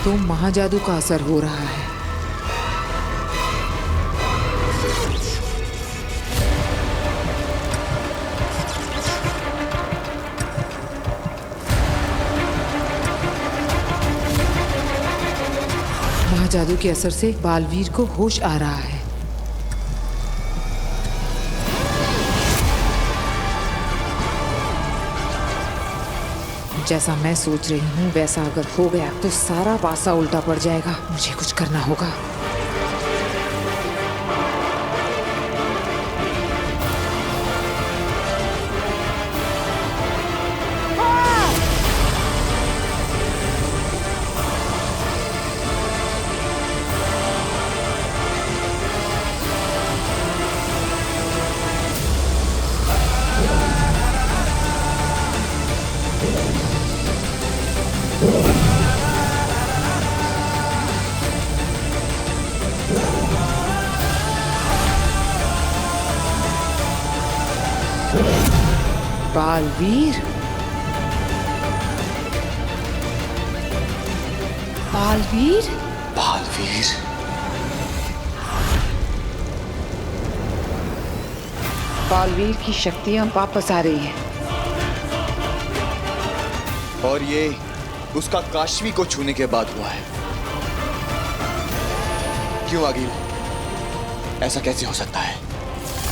तो महाजादू का असर हो रहा है। महाजादू के असर से बालवीर को होश आ रहा है। जैसा मैं सोच रही हूँ वैसा अगर हो गया तो सारा पासा उल्टा पड़ जाएगा। मुझे कुछ करना होगा। बालवीर, बालवीर, बालवीर। बालवीर की शक्तियां वापस आ रही हैं। और ये उसका काशवी को छूने के बाद हुआ है। क्यों आगिल? ऐसा कैसे हो सकता है?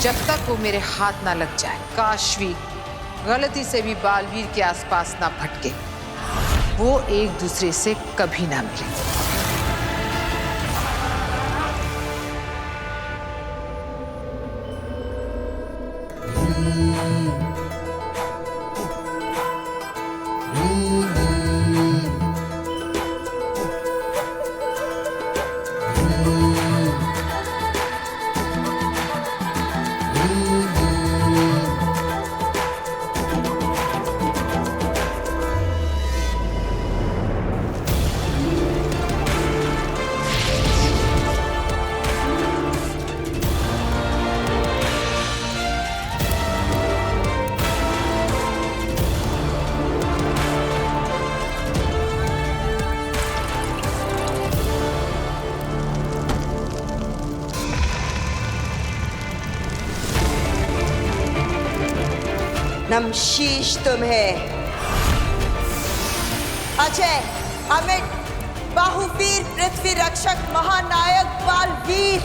जब तक वो मेरे हाथ ना लग जाए, काशवी गलती से भी बालवीर के आसपास ना भटके, वो एक दूसरे से कभी ना मिले। नमशीश तुम्हें, अजय, अमित, बाहुवीर, पृथ्वी रक्षक, महानायक बालवीर,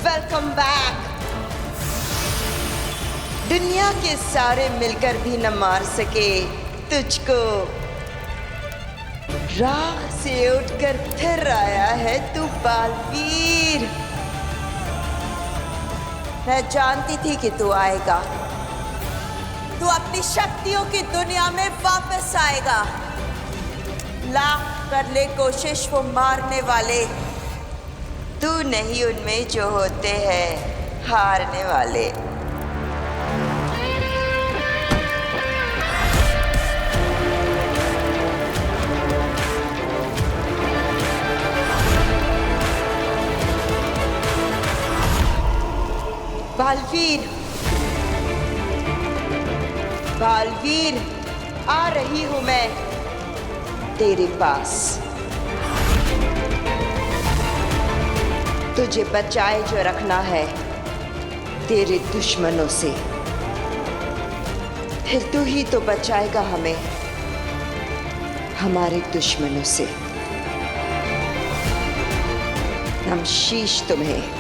वेलकम बैक। दुनिया के सारे मिलकर भी न मार सके तुझको। राख से उठकर फिर आया है तू बालवीर। मैं जानती थी कि तू आएगा। तू अपनी शक्तियों की दुनिया में वापस आएगा। लाख कर ले कोशिश वो मारने वाले, तू नहीं उनमें जो होते हैं हारने वाले। बालवीर, बालवीर, आ रही हूं मैं तेरे पास। तुझे बचाए जो रखना है तेरे दुश्मनों से। फिर तू ही तो बचाएगा हमें हमारे दुश्मनों से। नमशीश तुम्हें।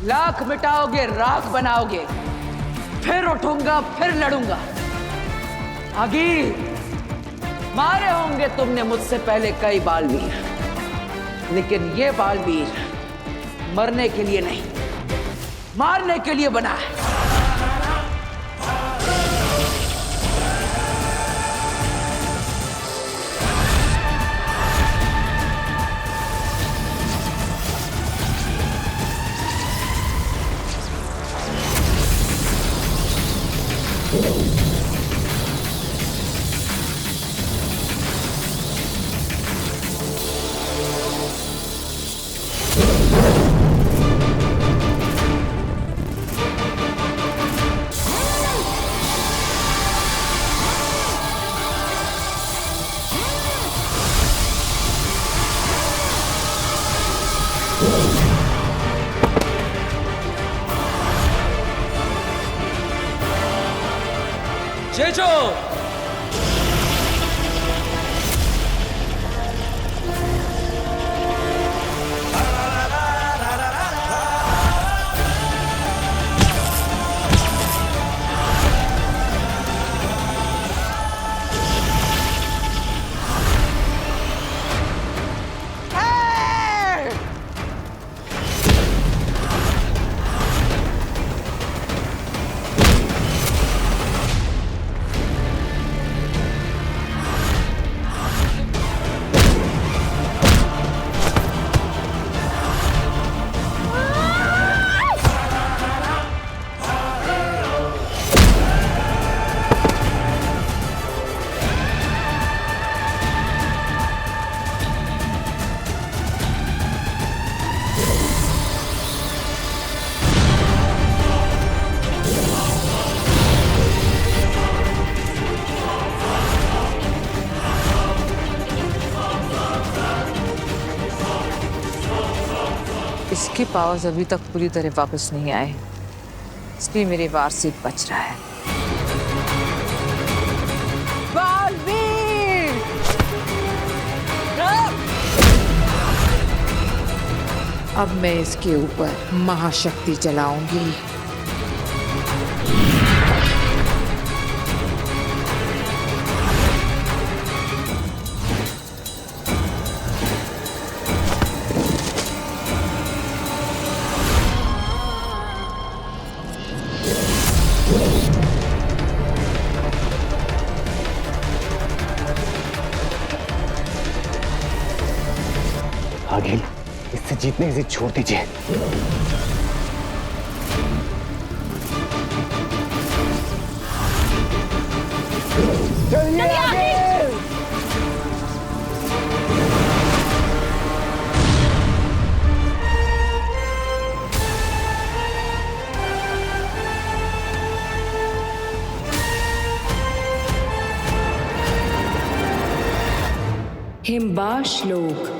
लाख मिटाओगे, राख बनाओगे, फिर उठूंगा, फिर लड़ूंगा। आगिर, मारे होंगे तुमने मुझसे पहले कई बालवीर, लेकिन ये बालवीर मरने के लिए नहीं, मारने के लिए बना है। जेजो इसके पावर्स अभी तक पूरी तरह वापस नहीं आए, इसलिए मेरे वार से बच रहा है। बालवीर! अब मैं इसके ऊपर महाशक्ति चलाऊंगी। आगे इससे जीतने की जिद छोड़ दीजिए। चलिए आगे। हिमबाश लोग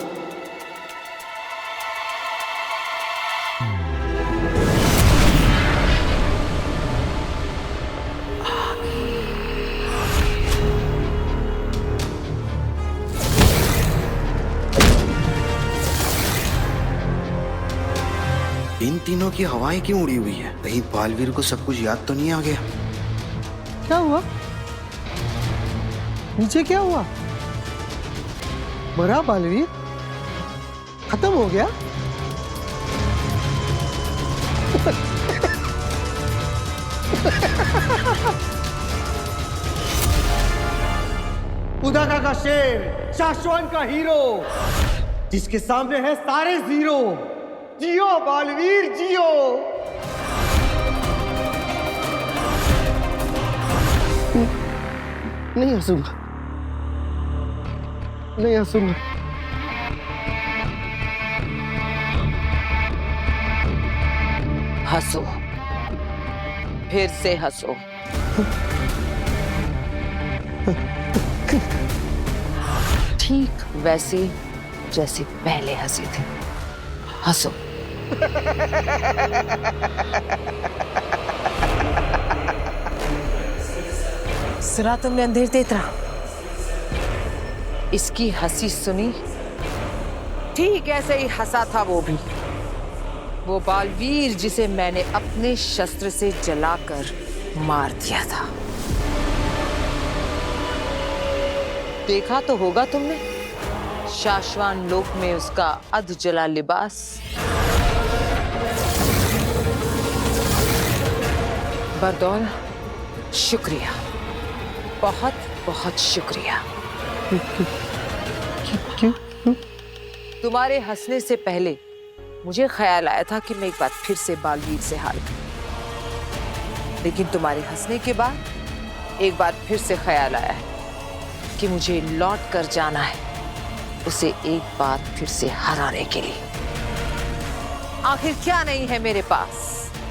इन तीनों की हवाएं क्यों उड़ी हुई है? कहीं बालवीर को सब कुछ याद तो नहीं आ गया? क्या हुआ? नीचे क्या हुआ? मरा बालवीर? खत्म हो गया? उदाका का शेर, शाश्वन का हीरो, जिसके सामने है सारे जीरो। जियो बालवीर जियो। नहीं हंसूंगा, नहीं हंसूंगा। हंसो, फिर से हंसो। ठीक वैसे जैसे पहले हंसे थे। हंसो। सुना तुमने अंधेर तेतरा? इसकी हंसी सुनी? ठीक ऐसे ही हंसा था वो भी। वो बालवीर जिसे मैंने अपने शस्त्र से जलाकर मार दिया था। देखा तो होगा तुमने। शाश्वान लोक में उसका अध जला लिबास। बरदौल, शुक्रिया, बहुत बहुत शुक्रिया। क्यों? तुम्हारे हंसने से पहले मुझे ख्याल आया था कि मैं एक बार फिर से बालवीर से हार गई, लेकिन तुम्हारे हंसने के बाद एक बार फिर से ख्याल आया है कि मुझे लौट कर जाना है उसे एक बार फिर से हराने के लिए। आखिर क्या नहीं है मेरे पास?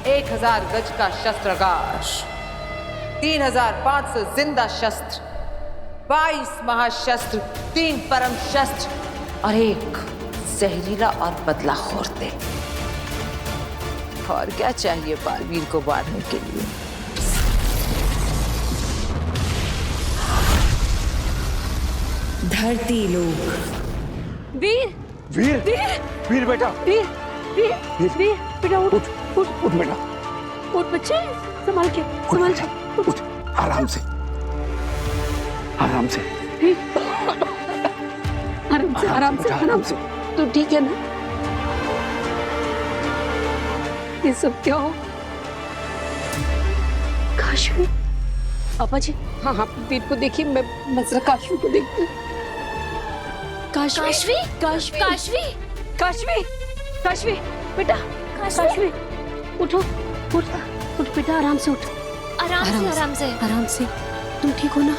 1000 गज का शस्त्रागार, 3500 जिंदा शस्त्र, 22 महाशस्त्र, 3 परम शस्त्र और एक जहरीला और बदलाखोर तेल। और क्या चाहिए बालवीर को मारने के लिए? धरती लोक। वीर वीर वीर वीर बेटा, वीर वीर वीर बेटा उठ उठ उठ बेटा, उठ बच्चे, संभाल के उठ, आराम से, आराम से, आराम से तू ठीक है ना? ये सब क्या हो? काशवी, पापा जी, हाँ वीर को देखिए, मैं जरा काशवी को देखती हूँ। काशवी काशवी काशवी काशवी काशवी बेटा, काशवी उठो, उठ बेटा, आराम से उठ, आराम से। तुम ठीक हो ना?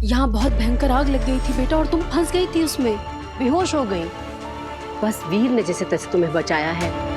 यहाँ बहुत भयंकर आग लग गई थी बेटा, और तुम फंस गई थी उसमें, बेहोश हो गई। बस वीर ने जैसे तैसे तुम्हें बचाया है।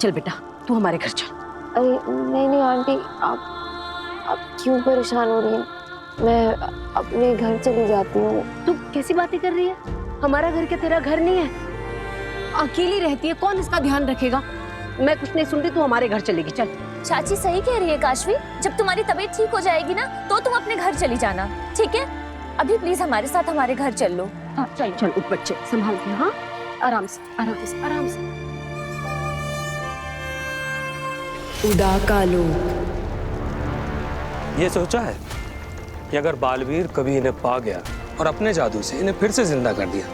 चल बेटा, तू हमारे घर चल। अरे नहीं आंटी, आप क्यों परेशान हो रही हैं? मैं अपने घर चली जाती हूँ। तू कैसी बातें कर रही है? हमारा घर क्या तेरा घर नहीं है? अकेली रहती है, कौन इसका ध्यान रखेगा? मैं कुछ नहीं सुन रही, तू हमारे घर चलेगी। चल। चाची सही कह रही है काशवी, जब तुम्हारी तबीयत ठीक हो जाएगी ना तो तुम अपने घर चली जाना, ठीक है? अभी प्लीज हमारे साथ हमारे घर चल लो। हाँ चल उठ बच्चे, संभाल के। हाँ आराम से। उदाका लोक। ये सोचा है कि अगर बालवीर कभी इन्हें पा गया और अपने जादू से इन्हें फिर से जिंदा कर दिया,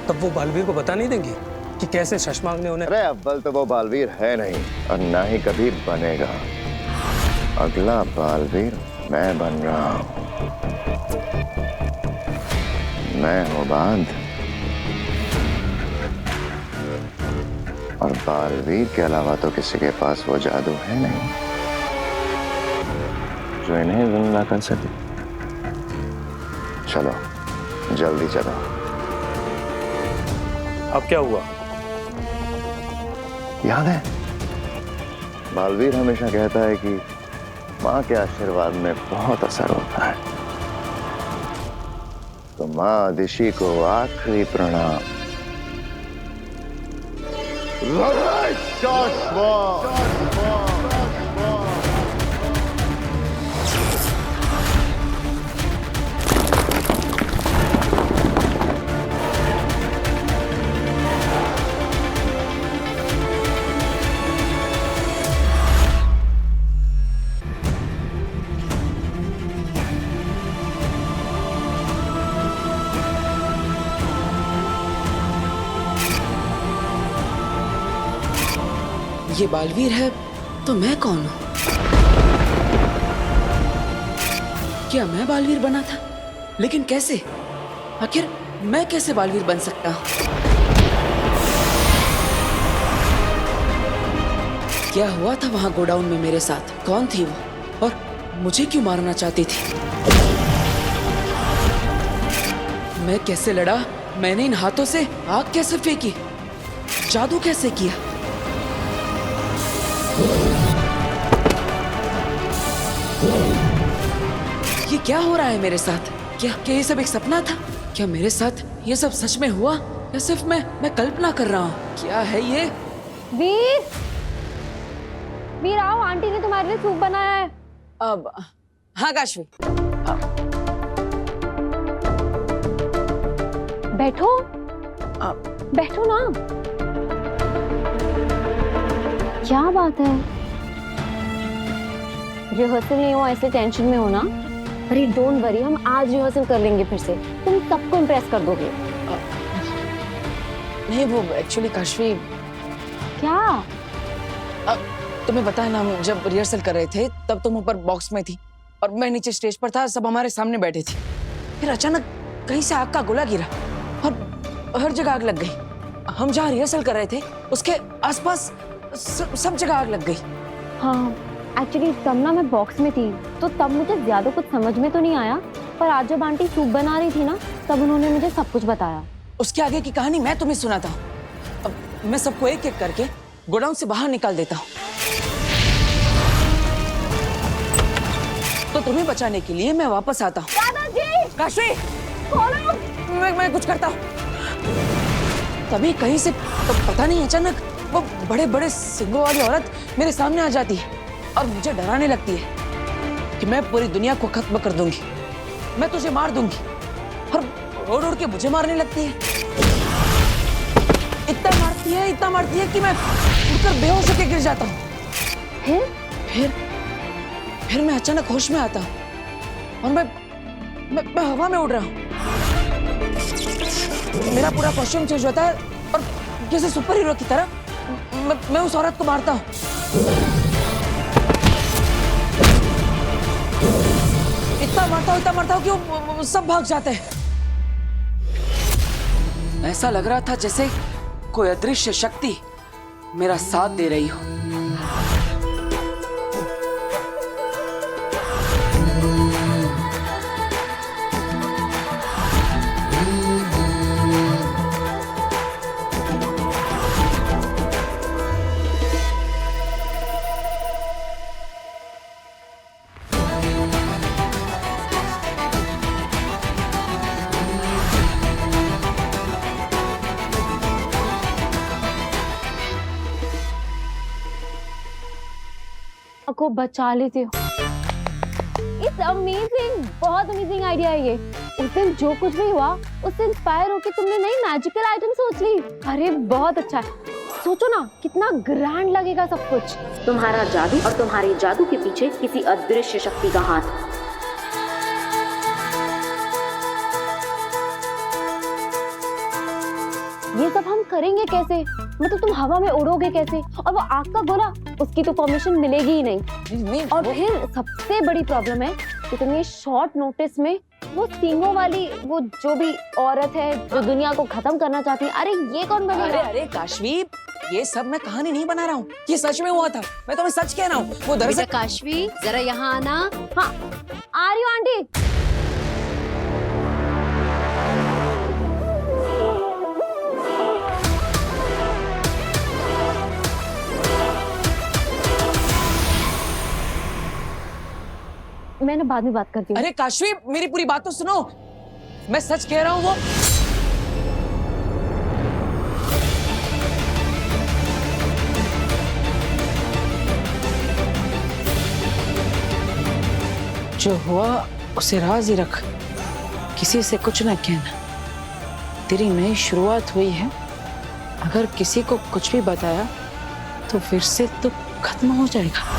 तब वो बालवीर को बता नहीं देंगे कि कैसे शशमांग ने उन्हें। अरे अव्वल तो वो बालवीर है नहीं और ना ही कभी बनेगा। अगला बालवीर मैं बन रहा हूं। मैं हूं बांध, और बालवीर के अलावा तो किसी के पास वो जादू है नहीं जो इन्हें जिंदा कर सके। चलो जल्दी चलो। अब क्या हुआ? याद है, बालवीर हमेशा कहता है कि माँ के आशीर्वाद में बहुत असर होता है। तो माँ दिशी को आखिरी प्रणाम। ये बालवीर है तो मैं कौन हूँ? क्या मैं बालवीर बना था? लेकिन कैसे? आखिर मैं कैसे बालवीर बन सकता हूँ? क्या हुआ था वहां गोडाउन में मेरे साथ? कौन थी वो और मुझे क्यों मारना चाहती थी? मैं कैसे लड़ा? मैंने इन हाथों से आग कैसे फेंकी? जादू कैसे किया? ये क्या हो रहा है मेरे साथ? क्या ये सब एक सपना था? क्या मेरे साथ ये सब सच में हुआ या सिर्फ मैं कल्पना कर रहा हूँ? क्या है ये? वीर, वीर आओ, आंटी ने तुम्हारे लिए सूप बनाया है। अब हाँ काशवी, बैठो, बैठो ना। क्या बात है? रिहर्सल नहीं हो ऐसे टेंशन में हो ना? अरे डोंट वरी, हम आज रिहर्सल कर लेंगे फिर से। तुम सबको इम्प्रेस कर दोगे। नहीं वो एक्चुअली काशवी, क्या? तुम्हें पता है ना, हम जब रिहर्सल कर रहे थे तब तुम ऊपर बॉक्स में थी और मैं नीचे स्टेज पर था, सब हमारे सामने बैठे थे। फिर अचानक कहीं से आग का गोला गिरा और हर जगह आग लग गई। हम जहाँ रिहर्सल कर रहे थे उसके आसपास सब जगह आग लग गई। हाँ एक्चुअली तब ना मैं बॉक्स में थी तो तब मुझे ज्यादा कुछ समझ में तो नहीं आया, पर आज जब आंटी सूप बना रही थी ना तब उन्होंने मुझे सब कुछ बताया। उसके आगे की कहानी मैं तुम्हें सुनाता हूँ। अब मैं सबको एक एक करके गोडाउन से बाहर निकाल देता हूँ। तो तुम्हें बचाने के लिए मैं वापस आता हूँ। दादाजी! काशवी! मैं कुछ करता हूँ। तभी कहीं से पता नहीं अचानक वो बड़े बड़े सिंगों वाली औरत मेरे सामने आ जाती है और मुझे डराने लगती है कि मैं पूरी दुनिया को खत्म कर दूंगी, मैं तुझे मार दूंगी, और उड़ उड़ के मुझे मारने लगती है। इतना मारती है कि मैं उड़कर बेहोश होकर गिर जाता हूँ। फिर मैं अचानक होश में आता हूँ और मैं हवा में उड़ रहा हूँ। मेरा पूरा कॉस्ट्यूम चेंज होता है और जैसे सुपर हीरो की तरह मैं उस औरत को मारता हूँ। इतना मारता हूँ कि वो सब भाग जाते हैं। ऐसा लग रहा था जैसे कोई अदृश्य शक्ति मेरा साथ दे रही हो। को बचा लेते हो। इट्स अमेजिंग, बहुत अमेजिंग आइडिया है ये। उस दिन जो कुछ भी हुआ उससे इंस्पायर होकर तुमने नई मैजिकल आइटम सोच ली। अरे बहुत अच्छा है। सोचो ना कितना ग्रैंड लगेगा सब कुछ। तुम्हारा जादू और तुम्हारे जादू के पीछे किसी अदृश्य शक्ति का हाथ। ये सब हम करेंगे कैसे? मतलब तुम हवा में उड़ोगे कैसे? और वो आग का गोला, उसकी तो परमिशन मिलेगी ही नहीं। और फिर सबसे बड़ी प्रॉब्लम है कि तुम ये शॉर्ट नोटिस में वो सींगों वाली वो जो भी औरत है जो दुनिया को खत्म करना चाहती है, अरे ये कौन बनेगा? अरे काशवी, ये सब मैं कहानी नहीं बना रहा हूँ, ये सच में हुआ था। मैं तुम्हें सच कह रहा हूँ। वो दरअसल काशवी जरा यहाँ आना। हाँ आ रही हूँ आंटी। मैंने बाद में बात करती हूँ। अरे काशवी मेरी पूरी बात तो सुनो, मैं सच कह रहा हूँ। वो जो हुआ उसे राज ही रख, किसी से कुछ ना कहना। तेरी नई शुरुआत हुई है, अगर किसी को कुछ भी बताया तो फिर से तो खत्म हो जाएगा।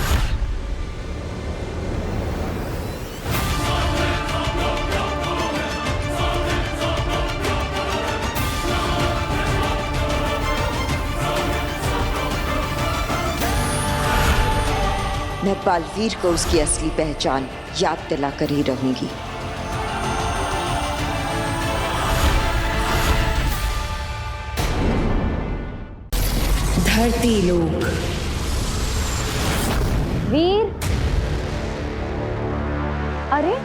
मैं बालवीर को उसकी असली पहचान याद दिलाकर ही रहूंगी। धरती लोक। वीर, अरे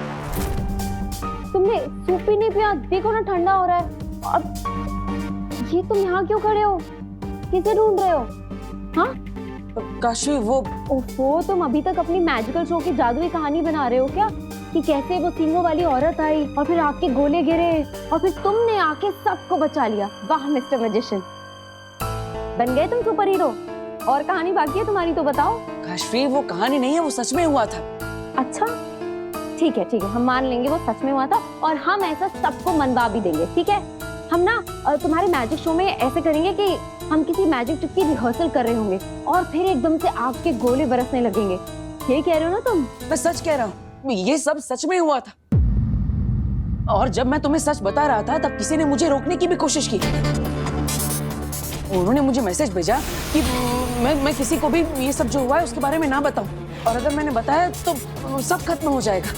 तुमने सूप भी नहीं पिया, देखो ना ठंडा हो रहा है। अब ये तुम यहाँ क्यों खड़े हो? किसे ढूंढ रहे हो? हाँ काशवी ओहो, तुम अभी तक अपनी मैजिकल शो की जादुई कहानी बना रहे हो क्या? कि कैसे वो सींगों वाली औरत आई और फिर आग के गोले गिरे और फिर तुमने आके सबको बचा लिया। वाह मिस्टर मैजिशियन, बन गए तुम सुपर हीरो। और कहानी बाकी है तुम्हारी तो बताओ। काशवी वो कहानी नहीं है, वो सच में हुआ था। अच्छा ठीक है हम मान लेंगे वो सच में हुआ था और हम ऐसा सबको मनवा भी देंगे, ठीक है? हम ना तुम्हारे मैजिक शो में ऐसे करेंगे कि हम किसी मैजिक ट्रिक की रिहर्सल कर रहे होंगे और फिर एकदम से आग के गोले बरसने लगेंगे। ये कह रहे हो ना तुम? मैं सच कह रहा हूँ, ये सब सच में हुआ था। और जब मैं तुम्हें सच बता रहा था तब किसी ने मुझे रोकने की भी कोशिश की। उन्होंने मुझे मैसेज भेजा कि मैं किसी को भी ये सब जो हुआ है उसके बारे में ना बताऊं, और अगर मैंने बताया तो सब खत्म हो जाएगा।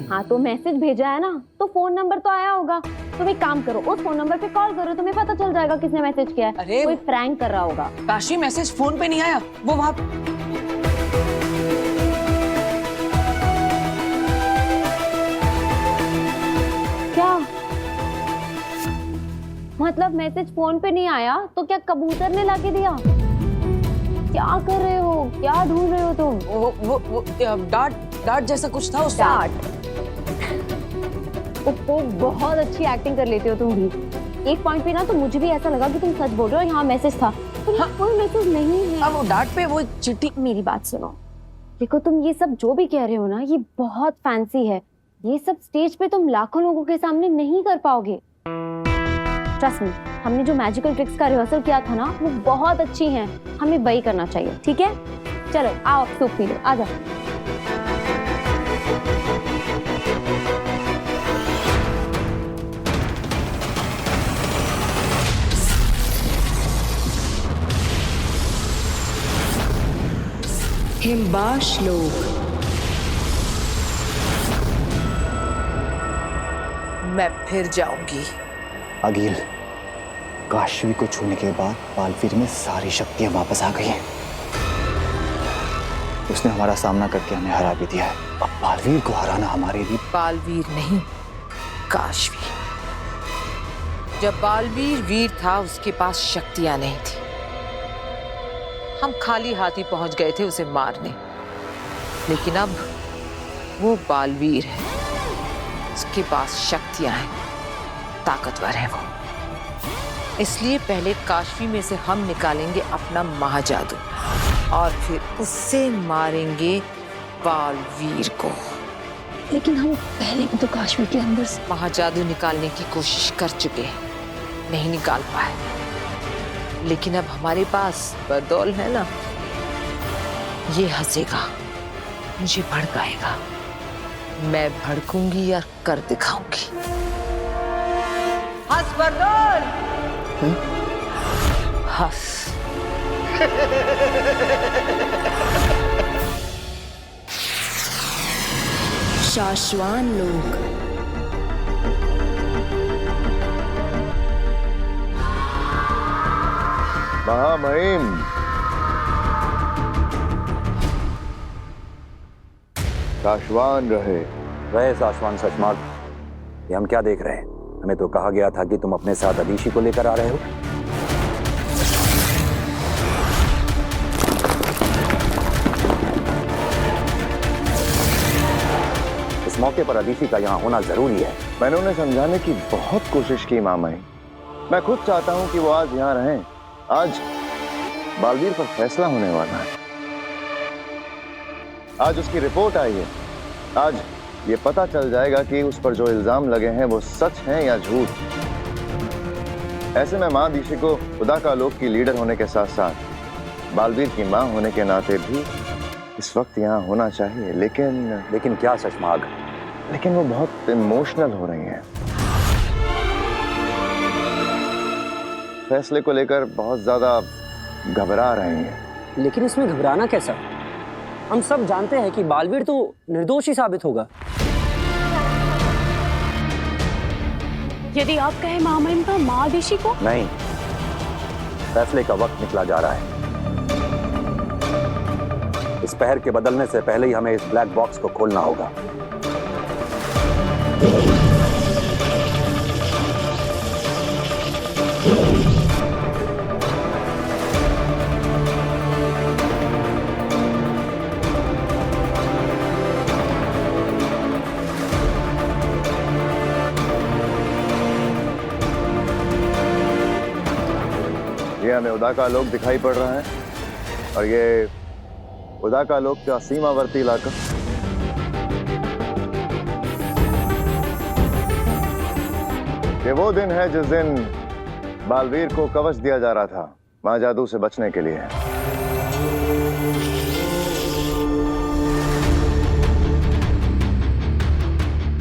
हाँ तो मैसेज भेजा है ना, तो फोन नंबर तो आया होगा। तुम एक काम करो, उस फोन नंबर पे कॉल करो, तुम्हें पता चल जाएगा किसने मैसेज किया है। अरे कोई प्रैंक कर रहा होगा। काशी मैसेज फोन पे नहीं आया, वो वहाँ क्या मतलब? मैसेज फोन पे नहीं आया तो क्या कबूतर ने लाके दिया? क्या कर रहे हो, क्या ढूंढ रहे हो तुम? वो डार्ट जैसा कुछ था उस डार्ट। ओहो, बहुत अच्छी एक्टिंग कर लेते हो तुम भी। एक पॉइंट पे ना तो मुझे भी ऐसा लगा कि तुम सच बोल रहे हो। यहाँ मैसेज था, हाँ, कोई मैसेज नहीं है। अब वो डार्ट पे वो चिट्ठी। मेरी बात सुनो, देखो तुम ये सब जो भी कह रहे हो ना, ये बहुत फैंसी है। ये सब स्टेज पे तुम लाखों लोगों के सामने नहीं कर पाओगे। ट्रस्ट मी, हमने जो मैजिकल ट्रिक्स का रिहर्सल किया था ना, वो बहुत अच्छी हैं। हमें वही करना चाहिए, ठीक है? चलो आओ, सूप पी लो, आ जाओ। हिम्बा श्लोक। मैं फिर जाऊंगी। अगिल, काशवी को छूने के बाद बालवीर में सारी शक्तियां वापस आ गई हैं। उसने हमारा सामना करके हमें हरा भी दिया है। अब बालवीर को हराना हमारे लिए। बालवीर नहीं, काशवी। जब बालवीर वीर था उसके पास शक्तियां नहीं थी। हम खाली हाथ ही पहुंच गए थे उसे मारने। लेकिन अब वो बालवीर है, उसके पास शक्तियां हैं, ताकतवर है वो। इसलिए पहले काशवी में से हम निकालेंगे अपना महाजादू और फिर उससे मारेंगे बालवीर को। लेकिन हम पहले भी तो काशवी के अंदर से महाजादू निकालने की कोशिश कर चुके हैं, नहीं निकाल पाए। लेकिन अब हमारे पास बरदौल है ना, ये हंसेगा, मुझे भड़काएगा, मैं भड़कूंगी और कर दिखाऊंगी। हंस बरदौल, हंस। शाश्वान लोक। महामहिम, शाश्वान रहे शाश्वान सचमार्ग। ये हम क्या देख रहे हैं? हमें तो कहा गया था कि तुम अपने साथ अदीशी को लेकर आ रहे हो। इस मौके पर अदीशी का यहाँ होना जरूरी है। मैंने उन्हें समझाने की बहुत कोशिश की मामाई। मैं खुद चाहता हूँ कि वो आज यहाँ रहें। आज बालवीर पर फैसला होने वाला है। आज उसकी रिपोर्ट आई है। आज ये पता चल जाएगा कि उस पर जो इल्जाम लगे हैं वो सच हैं या झूठ। ऐसे में माँ दीशी को खुदा का लोक की लीडर होने के साथ साथ बालवीर की माँ होने के नाते भी इस वक्त यहाँ होना चाहिए। लेकिन क्या सचमार्ग? लेकिन वो बहुत इमोशनल हो रही हैं। फैसले को लेकर बहुत ज्यादा घबरा रही हैं। लेकिन इसमें घबराना कैसा? हम सब जानते हैं कि बालवीर तो निर्दोष ही साबित होगा। यदि आप कहें महामहिम का महादीशी को? नहीं, फैसले का वक्त निकला जा रहा है। इस पहर के बदलने से पहले ही हमें इस ब्लैक बॉक्स को खोलना होगा। ये हमें उदा का लोक दिखाई पड़ रहा है और ये उदा का लोक का सीमावर्ती इलाका। ये वो दिन है जिस दिन बालवीर को कवच दिया जा रहा था मां जादू से बचने के लिए।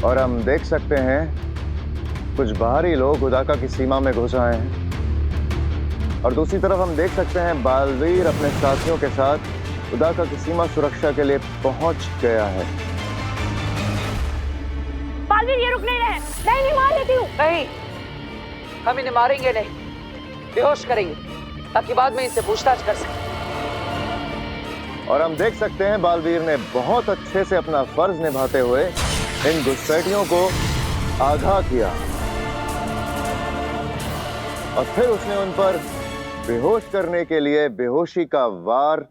और हम देख सकते हैं कुछ बाहरी लोग उदाका की सीमा में घुस आए हैं और दूसरी तरफ हम देख सकते हैं बालवीर अपने साथियों के साथ उदाका की सीमा सुरक्षा के लिए पहुंच गया है। बालवीर ये रुक नहीं रहे। नहीं मार लेती हूँ। नहीं, हम इन्हें मारेंगे नहीं, बेहोश करेंगे ताकि बाद में इनसे पूछताछ कर सकें। और हम देख सकते हैं बालवीर ने बहुत अच्छे से अपना फर्ज निभाते हुए इन घुसपैठियों को आगाह किया और फिर उसने उन पर बेहोश करने के लिए बेहोशी का वार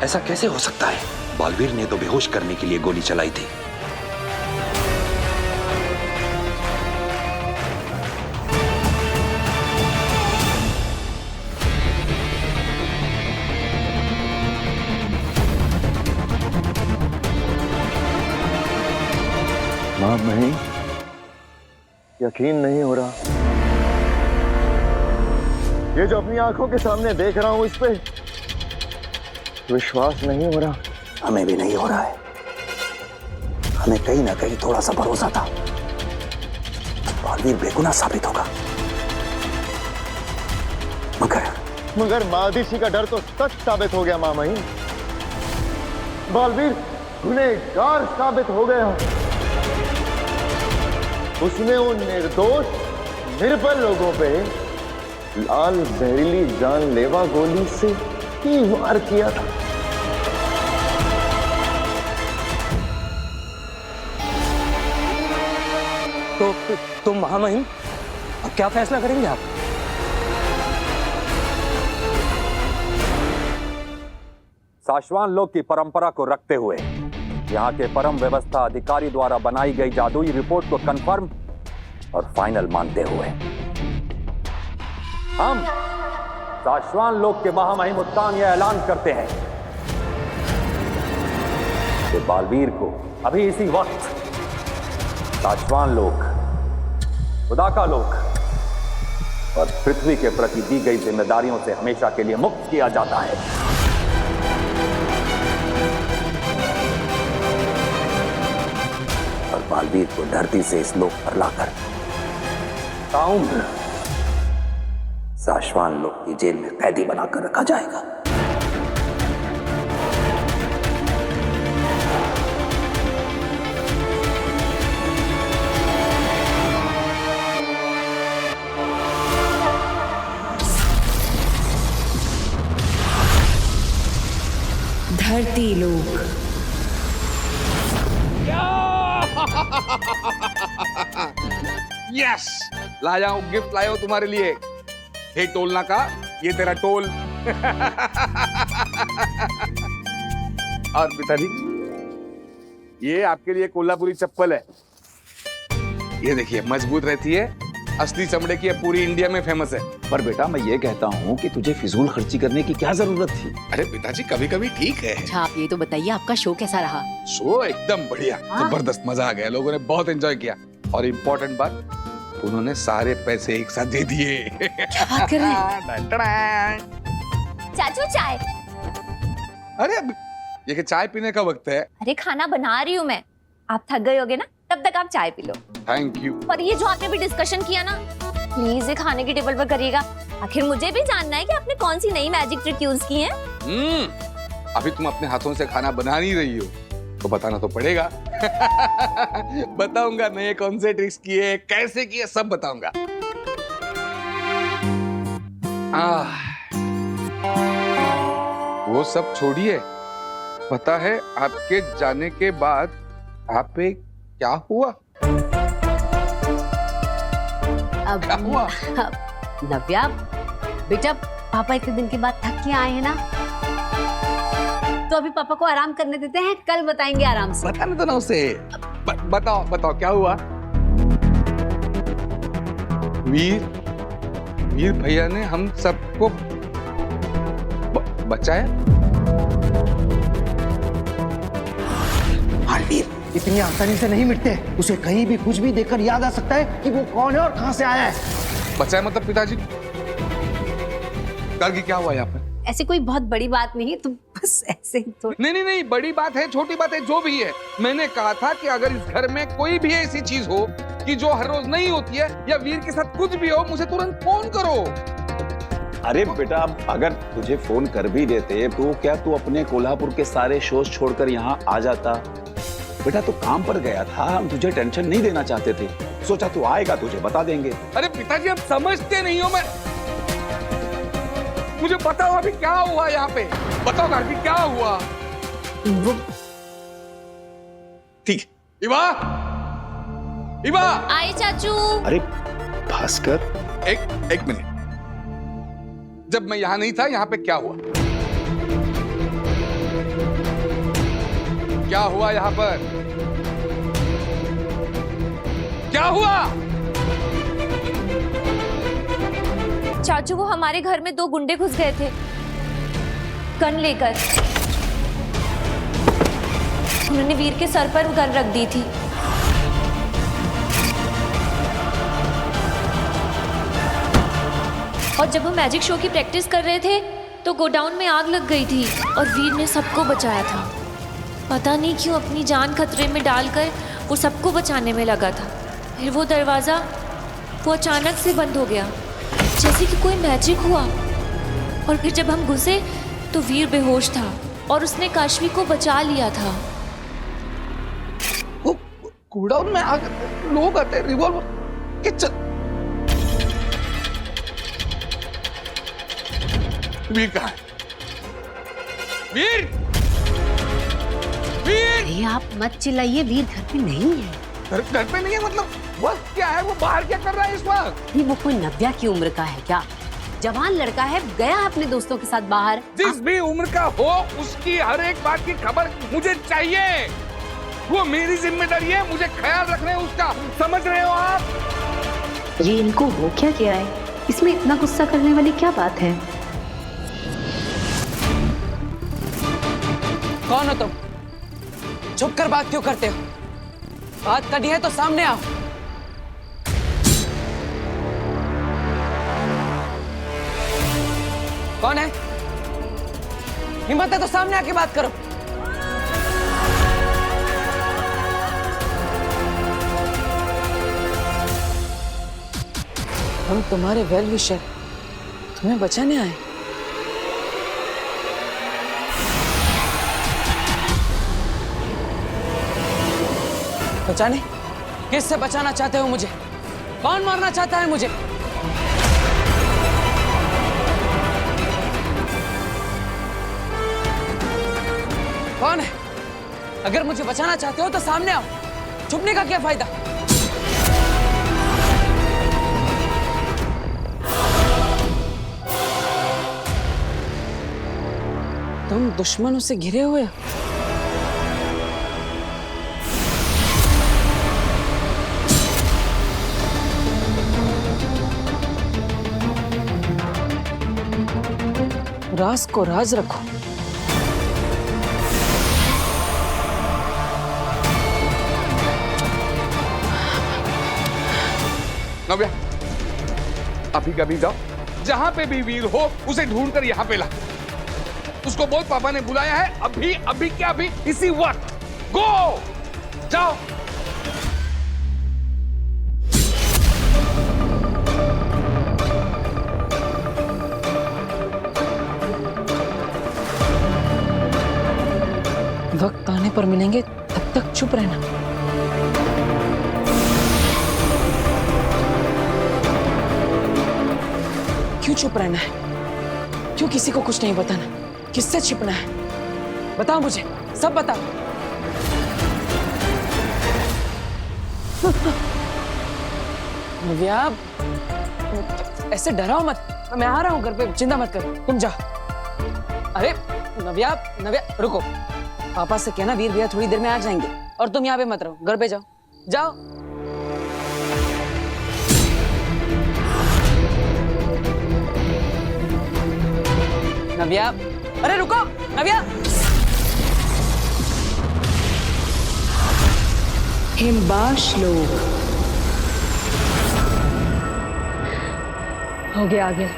ऐसा कैसे हो सकता है? बालवीर ने तो बेहोश करने के लिए गोली चलाई थी। मां नहीं, यकीन नहीं हो रहा। ये जो अपनी आंखों के सामने देख रहा हूं इस पे विश्वास नहीं हो रहा। हमें भी नहीं हो रहा है। हमें कहीं ना कहीं थोड़ा सा भरोसा था बालवीर बेगुनाह साबित होगा, मगर मादिशी का डर तो सच साबित हो गया। मामही, बालवीर गुनहगार साबित हो गया। उसने उन निर्दोष निर्बल लोगों पे लाल जहरीली जानलेवा गोली से ही वार किया था। तो महामहिम, अब क्या फैसला करेंगे आप? साशवान लोक की परंपरा को रखते हुए यहाँ के परम व्यवस्था अधिकारी द्वारा बनाई गई जादुई रिपोर्ट को कंफर्म और फाइनल मानते हुए हम साशवान लोक के महामहिम उत्तान यह ऐलान करते हैं कि बालवीर को अभी इसी वक्त साशवान लोक, उदाका लोक और पृथ्वी के प्रति दी गई जिम्मेदारियों से हमेशा के लिए मुक्त किया जाता है। और बालवीर को धरती से इस लोक पर लाकर ताउम्र साशवान लोक की जेल में कैदी बनाकर रखा जाएगा। धरती लोक। यस, लाया हूं गिफ्ट, लाया हूं तुम्हारे लिए। हे टोलना का, ये तेरा टोल। और पिताजी, ये आपके लिए कोल्हापुरी चप्पल है। ये देखिए, मजबूत रहती है, असली चमड़े की है, पूरी इंडिया में फेमस है। पर बेटा, मैं ये कहता हूँ कि तुझे फिजूल खर्ची करने की क्या जरूरत थी? अरे पिताजी, कभी कभी ठीक है। अच्छा, आप ये तो बताइए, आपका शो कैसा रहा? शो एकदम बढ़िया, जबरदस्त, मजा आ गया, लोगों ने बहुत एंजॉय किया। और इम्पोर्टेंट बात, उन्होंने सारे पैसे एक साथ दे दिए। क्या बात कर रहे हैं? चाचू चाय। अरे ये कि चाय पीने का वक्त है। अरे खाना बना रही हूँ मैं, आप थक गए होगे ना, तब तक आप चाय पी लो। Thank you. पर ये जो आपने भी डिस्कशन किया ना, प्लीज ये खाने की टेबल पर करिएगा। आखिर मुझे भी जानना है कि आपने कौन सी नई मैजिक ट्रिक यूज की है। अभी तुम अपने हाथों से खाना बना नहीं रही हो तो बताना तो पड़ेगा। बताऊंगा नए कौन से ट्रिक्स किए, कैसे किए, सब बताऊंगा। वो सब छोड़िए, पता है आपके जाने के बाद आप पे क्या हुआ? क्या हुआ? नव्या बेटा, पापा इतने दिन के बाद थक के आए हैं ना, तो अभी पापा को आराम करने देते हैं, कल बताएंगे आराम से। बताने दो ना उसे। बताओ बताओ क्या हुआ? वीर भैया ने हम सबको बचाया। बालवीर इतनी आसानी से नहीं मिटते, उसे कहीं भी कुछ भी देखकर याद आ सकता है कि वो कौन है और कहां से आया है। बचाया मतलब पिताजी? कल की क्या हुआ यहाँ पर? ऐसी कोई बहुत बड़ी बात नहीं है, तुम बस ऐसे ही तो। नहीं, बड़ी बात है, छोटी बात है, जो भी है। मैंने कहा था कि अगर इस घर में कोई भी ऐसी चीज हो कि जो हर रोज नहीं होती है, या वीर के साथ कुछ भी हो, मुझे तुरंत फोन करो। अरे बेटा, अगर तुझे फोन कर भी देते तो क्या तू अपने कोल्हापुर के सारे शोज छोड़कर यहाँ आ जाता? बेटा तू काम पर गया था, हम तुझे टेंशन नहीं देना चाहते थे, सोचा तू आएगा तुझे बता देंगे। अरे पिताजी आप समझते नहीं हो। मुझे बताओ अभी क्या हुआ यहाँ पे, बताओ अभी क्या हुआ? ठीक, इवा आए चाचू। अरे भास्कर, एक मिनट, जब मैं यहाँ नहीं था यहाँ पे क्या हुआ? क्या हुआ यहाँ पर? क्या हुआ? चाचू वो हमारे घर में 2 गुंडे घुस गए थे गन लेकर। उन्होंने वीर के सर पर गन रख दी थी। और जब वो मैजिक शो की प्रैक्टिस कर रहे थे तो गोडाउन में आग लग गई थी और वीर ने सबको बचाया था। पता नहीं क्यों अपनी जान खतरे में डालकर वो सबको बचाने में लगा था। फिर वो दरवाजा वो अचानक से बंद हो गया, जैसे कि कोई मैजिक हुआ। और फिर जब हम घुसे तो वीर बेहोश था और उसने काशवी को बचा लिया था। वो गोडाउन में आग, लोग आते, रिवॉल्वर के वीर कहाँ है? वीर! अरे आप मत चिल्लाइए, वीर घर पे नहीं है। घर पे नहीं है मतलब वक्त क्या है? वो बाहर क्या कर रहा है इस वक्त? वो कोई नव्या की उम्र का है क्या? जवान लड़का है, गया अपने दोस्तों के साथ बाहर। जिस भी उम्र का हो, उसकी हर एक बात की खबर मुझे चाहिए। वो मेरी जिम्मेदारी है, मुझे ख्याल रखना है उसका, समझ रहे हो आप? ये इनको हो क्या गया है? इसमें इतना गुस्सा करने वाली क्या बात है? कौन हो तुम? छुप कर बात क्यों करते हो? बात करनी है तो सामने आओ। कौन है? हिम्मत है तो सामने आके बात करो। हम तुम्हारे वेल विशर, तुम्हें बचाने आए। बचाने? किससे बचाना चाहते हो मुझे? कौन मारना चाहता है मुझे? कौन है? अगर मुझे बचाना चाहते हो तो सामने आओ, छुपने का क्या फायदा? तुम दुश्मनों से घिरे हुए हो। राज को राज रखो। नव्या, अभी कभी जाओ, जहां पे भी वीर हो उसे ढूंढकर यहां पे ला। उसको बोल पापा ने बुलाया है, अभी अभी क्या अभी, इसी वक्त। गो, जाओ। वक्त आने पर मिलेंगे, तब तक चुप रहना। क्यों चुप रहना है? क्यों किसी को कुछ नहीं बताना? किससे छिपना है? बताओ मुझे, सब बताओ। नव्या, ऐसे डराओ मत। मैं आ रहा हूँ घर पे, चिंता मत करो, तुम जाओ। अरे नव्या, नव्या रुको। पापा से कहना वीर भैया थोड़ी देर में आ जाएंगे, और तुम यहाँ पे मत रहो, घर पे जाओ। जाओ। नव्या, अरे रुको नव्या। हिमबाश लोग। हो गया, आ गया,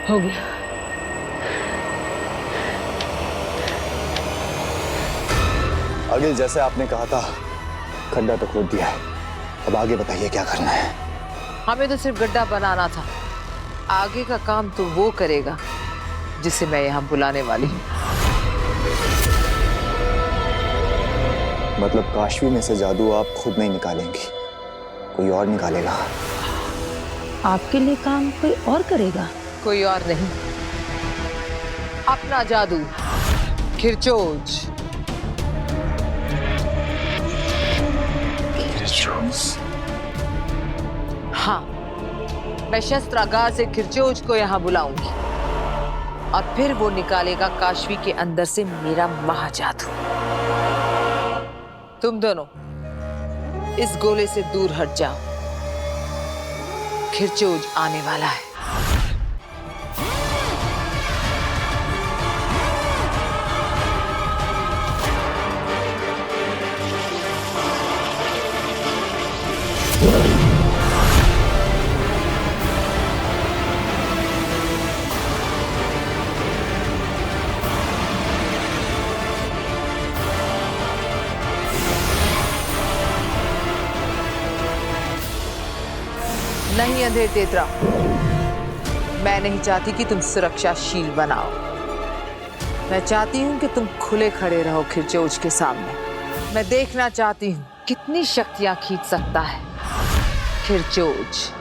हो गया। अगिल, जैसे आपने कहा था, खड्डा तो खोद दिया है, अब आगे बताइए क्या करना है। हमें तो सिर्फ गड्ढा बनाना था, आगे का काम तो वो करेगा जिसे मैं यहाँ बुलाने वाली हूँ। मतलब काशवी में से जादू आप खुद नहीं निकालेंगी, कोई और निकालेगा? आपके लिए काम कोई और करेगा? कोई और नहीं, अपना जादू, खिरचोज। हाँ, मैं शस्त्रागार से खिरचोज को यहाँ बुलाऊंगी और फिर वो निकालेगा काशवी के अंदर से मेरा महाजादू। तुम दोनों इस गोले से दूर हट जाओ, खिरचोज आने वाला है। नहीं अंधेर तेतरा, मैं नहीं चाहती कि तुम सुरक्षाशील बनाओ। मैं चाहती हूं कि तुम खुले खड़े रहो खिरचोज के सामने। मैं देखना चाहती हूं कितनी शक्तियां खींच सकता है खिरचोज।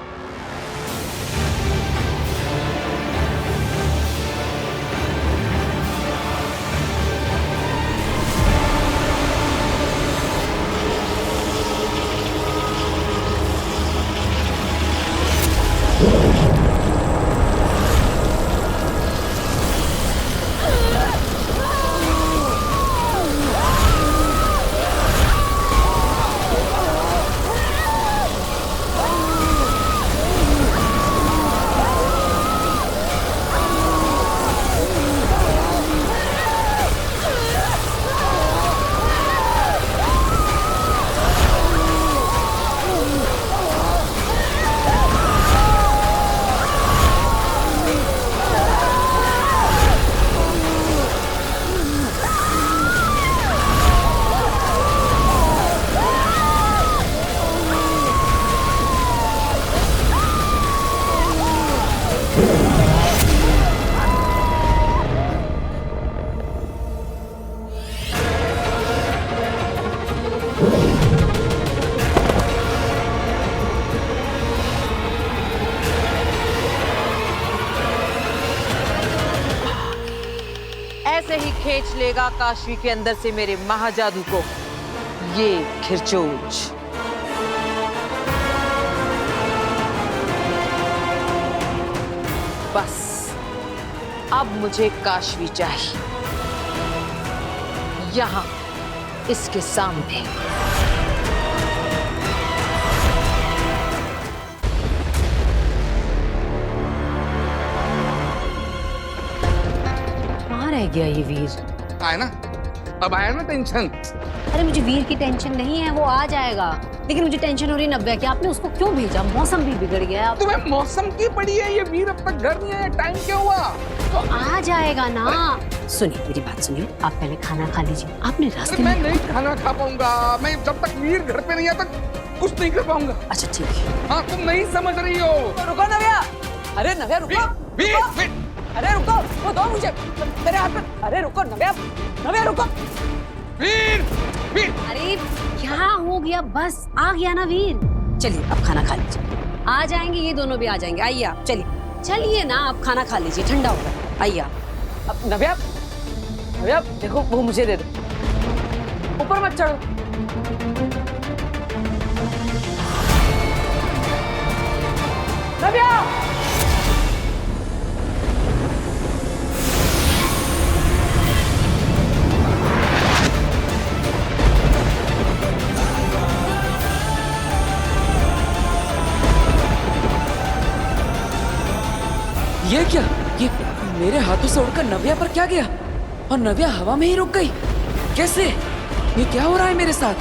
ऐसे ही खींच लेगा काशवी के अंदर से मेरे महाजादू को ये खिरचोज। बस अब मुझे काशवी चाहिए, यहां इसके सामने। कहाँ रह गया ये वीर? है ना, अब आया ना टेंशन? अरे मुझे वीर की टेंशन नहीं है, वो आ जाएगा, लेकिन मुझे टेंशन हो रही नव्या कि आपने उसको क्यों भेजा? मौसम भी बिगड़ गया है। तुम्हें मौसम की पड़ी है? ये वीर अब तक घर नहीं आया, टाइम क्या हुआ? तो आ जाएगा ना। सुनिए मेरी बात सुनिए, आप पहले खाना खा लीजिए। आपने रास्ते मैं में नहीं खाना खा पाऊंगा, मैं जब तक वीर घर पे नहीं आता कुछ नहीं कर पाऊंगा। अच्छा ठीक है। हाँ तुम नहीं समझ रही हो। रुको नव्या, अरे नव्या रुको। वीर, अरे रुको, वो दो मुझे मेरे हाथ में। अरे रुको नव्या, नव्या रुको। वीर, वीर। अरे क्या हो गया? बस आ गया ना वीर। चलिए अब खाना खा लीजिए, आ जाएंगे ये दोनों भी आ जाएंगे। आइए आप, चलिए चलिए ना, आप खाना खा लीजिए, ठंडा होगा। आइए आप। अब नव्या, नव्या देखो वो मुझे दे दो, ऊपर मत चढ़ो। नव्या ये क्या? ये मेरे हाथों से उड़कर नव्या पर क्या गया? और नव्या हवा में ही रुक गई? कैसे? ये क्या हो रहा है मेरे साथ?